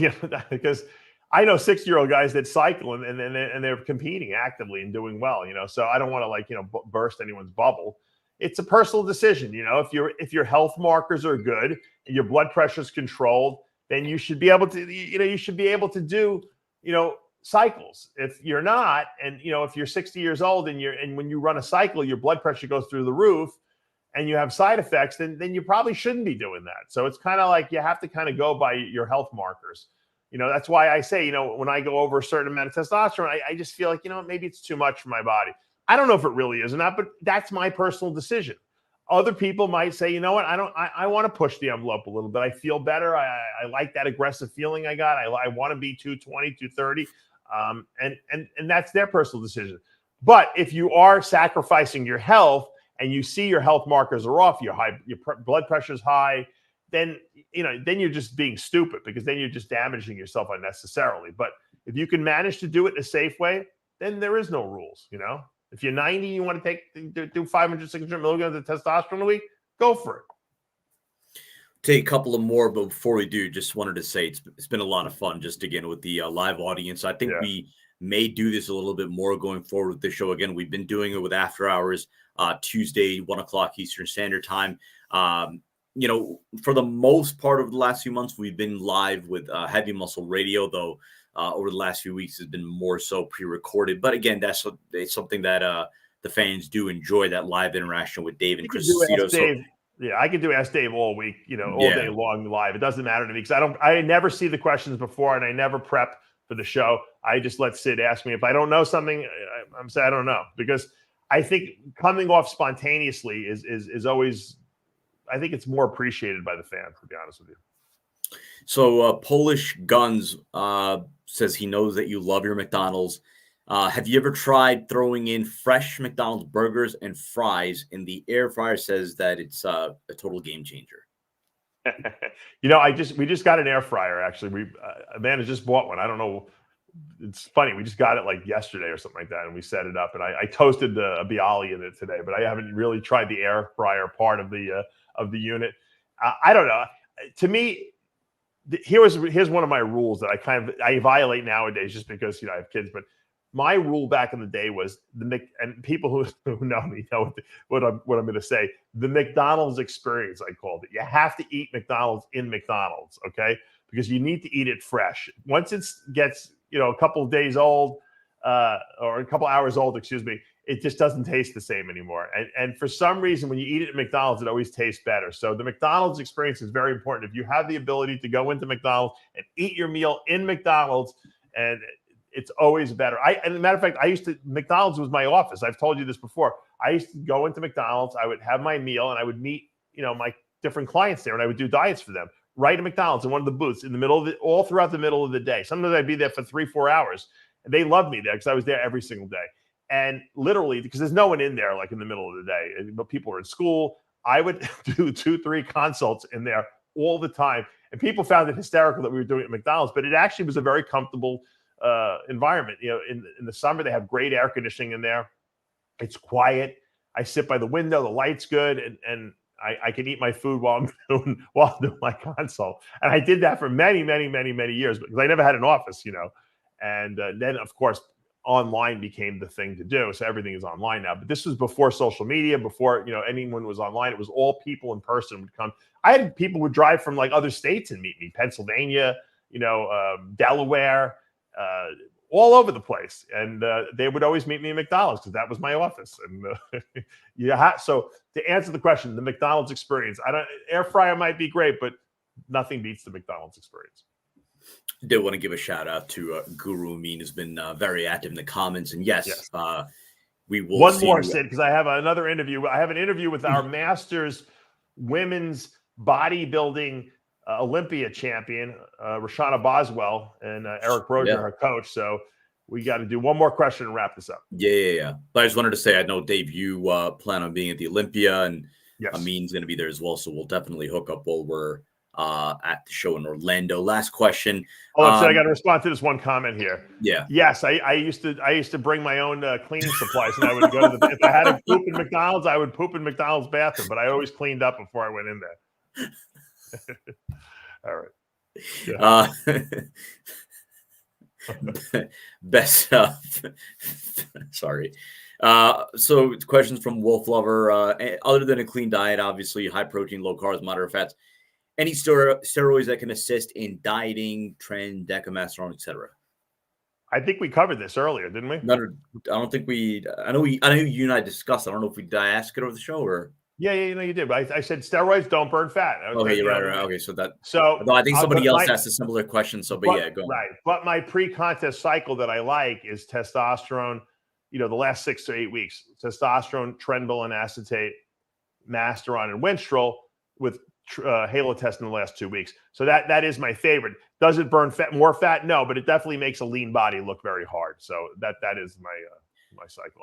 Because I know 60-year-old guys that cycle and they're competing actively and doing well. So I don't want to burst anyone's bubble. It's a personal decision. If your health markers are good and your blood pressure is controlled, then you should be able to do cycles. If you're not, and if you're 60 years old and when you run a cycle, your blood pressure goes through the roof and you have side effects, then you probably shouldn't be doing that. So it's kind of like you have to kind of go by your health markers. That's why I say, when I go over a certain amount of testosterone, I just feel like, maybe it's too much for my body. I don't know if it really is or not, but that's my personal decision. Other people might say, you know what, I want to push the envelope a little bit. I feel better. I like that aggressive feeling I got. I want to be 220, 230. And that's their personal decision. But if you are sacrificing your health and you see your health markers are off, your blood pressure is high, then you're just being stupid, because then you're just damaging yourself unnecessarily. But if you can manage to do it in a safe way, then there is no rules. If you're 90, you want to do 500, 600 milligrams of testosterone a week, go for it. Take a couple of more, but before we do, just wanted to say it's been a lot of fun just again with the live audience. I think we may do this a little bit more going forward with the show. Again, we've been doing it with After Hours Tuesday, 1 o'clock Eastern Standard Time. For the most part of the last few months, we've been live with Heavy Muscle Radio, though over the last few weeks has been more so pre-recorded. But again, it's something that the fans do enjoy, that live interaction with Dave and Chris. Yeah, I could do Ask Dave all week, all day long live. It doesn't matter to me, because I never see the questions before, and I never prep for the show. I just let Sid ask me. If I don't know something, I'm saying I don't know, because I think coming off spontaneously is always, I think it's more appreciated by the fans, to be honest with you. So Polish Guns says he knows that you love your McDonald's. Have you ever tried throwing in fresh McDonald's burgers and fries in the air fryer? Says that it's a total game changer. We just got an air fryer. Actually, Amanda just bought one. I don't know. It's funny. We just got it like yesterday or something like that, and we set it up. And I toasted a bialy in it today, but I haven't really tried the air fryer part of the unit. I don't know. To me, here's one of my rules that I violate nowadays, just because I have kids. But my rule back in the day was and people who know me know what I'm going to say. The McDonald's experience, I called it. You have to eat McDonald's in McDonald's, okay? Because you need to eat it fresh. Once it gets a couple of days old, or a couple hours old, excuse me, it just doesn't taste the same anymore. And for some reason, when you eat it at McDonald's, it always tastes better. So the McDonald's experience is very important. If you have the ability to go into McDonald's and eat your meal in McDonald's, and it's always better. As a matter of fact, McDonald's was my office. I've told you this before. I used to go into McDonald's, I would have my meal, and I would meet, my different clients there, and I would do diets for them. right at McDonald's in one of the booths in the middle of all throughout the middle of the day. Sometimes I'd be there for 3-4 hours. And they loved me there because I was there every single day. And literally, because there's no one in there like in the middle of the day, but people are in school, I would do 2-3 consults in there all the time. And people found it hysterical that we were doing it at McDonald's, but it actually was a very comfortable environment. You know, in the summer, they have great air conditioning in there. It's quiet. I sit by the window, the light's good, and I can eat my food while I'm doing my consult. And I did that for many, many, many, many years because I never had an office, you know. And then, of course, online became the thing to do. So everything is online now. But this was before social media, before, you know, anyone was online. It was all people in person would come. I had people would drive from like other states and meet me, Pennsylvania, you know, Delaware, all over the place. And they would always meet me at McDonald's because that was my office. And so to answer the question, the McDonald's experience, air fryer might be great, but nothing beats the McDonald's experience. I did want to give a shout out to Guru Amin, who's been very active in the comments. And yes. We will. One more, Sid, because I have another interview. I have an interview with our Masters women's bodybuilding Olympia champion, Rashana Boswell, and Eric Broder, her coach. So we got to do one more question and wrap this up. Yeah. But I just wanted to say, I know, Dave, you plan on being at the Olympia, and Amin's going to be there as well. So we'll definitely hook up while we're at the show in Orlando. Last question. So I got to respond to this one comment here. Yeah. Yes, I used to bring my own cleaning supplies, and I would go to if I had to poop in McDonald's, I would poop in McDonald's bathroom, but I always cleaned up before I went in there. All right. Yeah. Best. Sorry. So questions from Wolf Lover. Other than a clean diet, obviously high protein, low carbs, moderate fats. Any steroids that can assist in dieting, trend, decamestrone, etc. I think we covered this earlier, didn't we? No, I don't think we. I know you and I discussed. I don't know if we did I ask it over the show or. Yeah, you did. But I said steroids don't burn fat. Okay, you're right. Okay, so I think somebody else asked a similar question. So, go on. Right. But my pre-contest cycle that I like is testosterone. You know, the last 6 to 8 weeks, testosterone, Trenbolone, acetate, Masteron, and Winstrol with Halotest in the last 2 weeks. So that is my favorite. Does it burn more fat? No, but it definitely makes a lean body look very hard. So that is my cycle.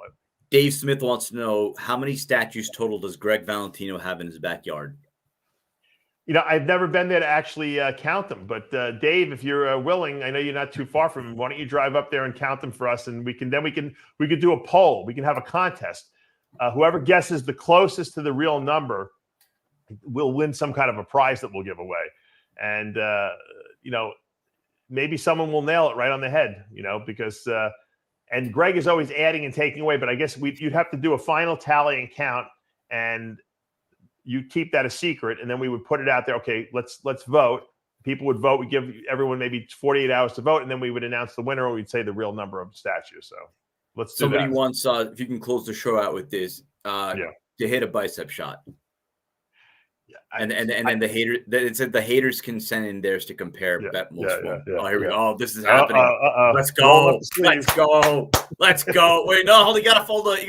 Dave Smith wants to know, how many statues total does Greg Valentino have in his backyard? You know, I've never been there to actually count them. But Dave, if you're willing, I know you're not too far from him. Why don't you drive up there and count them for us, and we could do a poll. We can have a contest. Whoever guesses the closest to the real number will win some kind of a prize that we'll give away. And you know, maybe someone will nail it right on the head. You know, because. And Greg is always adding and taking away, but I guess you'd have to do a final tally and count, and you keep that a secret, and then we would put it out there. Okay, let's vote. People would vote. We give everyone maybe 48 hours to vote, and then we would announce the winner, or we'd say the real number of statues. So let's do Somebody that. wants, if you can close the show out with this, to hit a bicep shot. And then the hater, it said the haters can send in theirs to compare. Oh, here we go. Oh, this is happening. Let's go. Let's go. Wait, no, hold. You gotta fold it.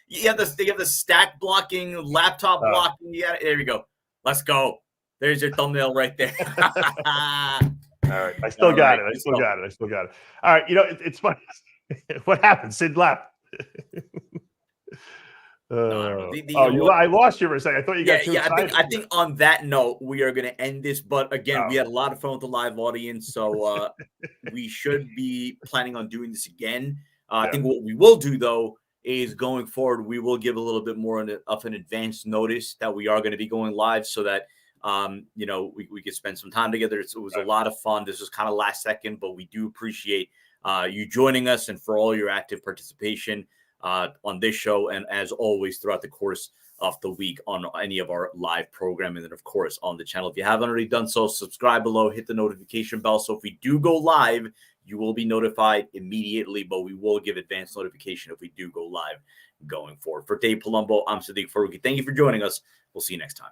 You have the stack blocking, laptop blocking. There we go. Let's go. There's your thumbnail right there. All right. I still got it. All right. You know, it's funny. What happened? Sid left. I lost you for a second. I thought you got too excited. I think on that note, we are going to end this. But again, we had a lot of fun with the live audience, so we should be planning on doing this again. I think what we will do, though, is going forward, we will give a little bit more of an advance notice that we are going to be going live, so that you know, we could spend some time together. It was a lot of fun. This was kind of last second, but we do appreciate you joining us and for all your active participation on this show, and as always throughout the course of the week on any of our live programming, and of course on the channel. If you haven't already done so, subscribe below, hit the notification bell, so if we do go live, you will be notified immediately, but we will give advance notification if we do go live going forward. For Dave Palumbo, I'm Sadiq Faruqi. Thank you for joining us. We'll see you next time.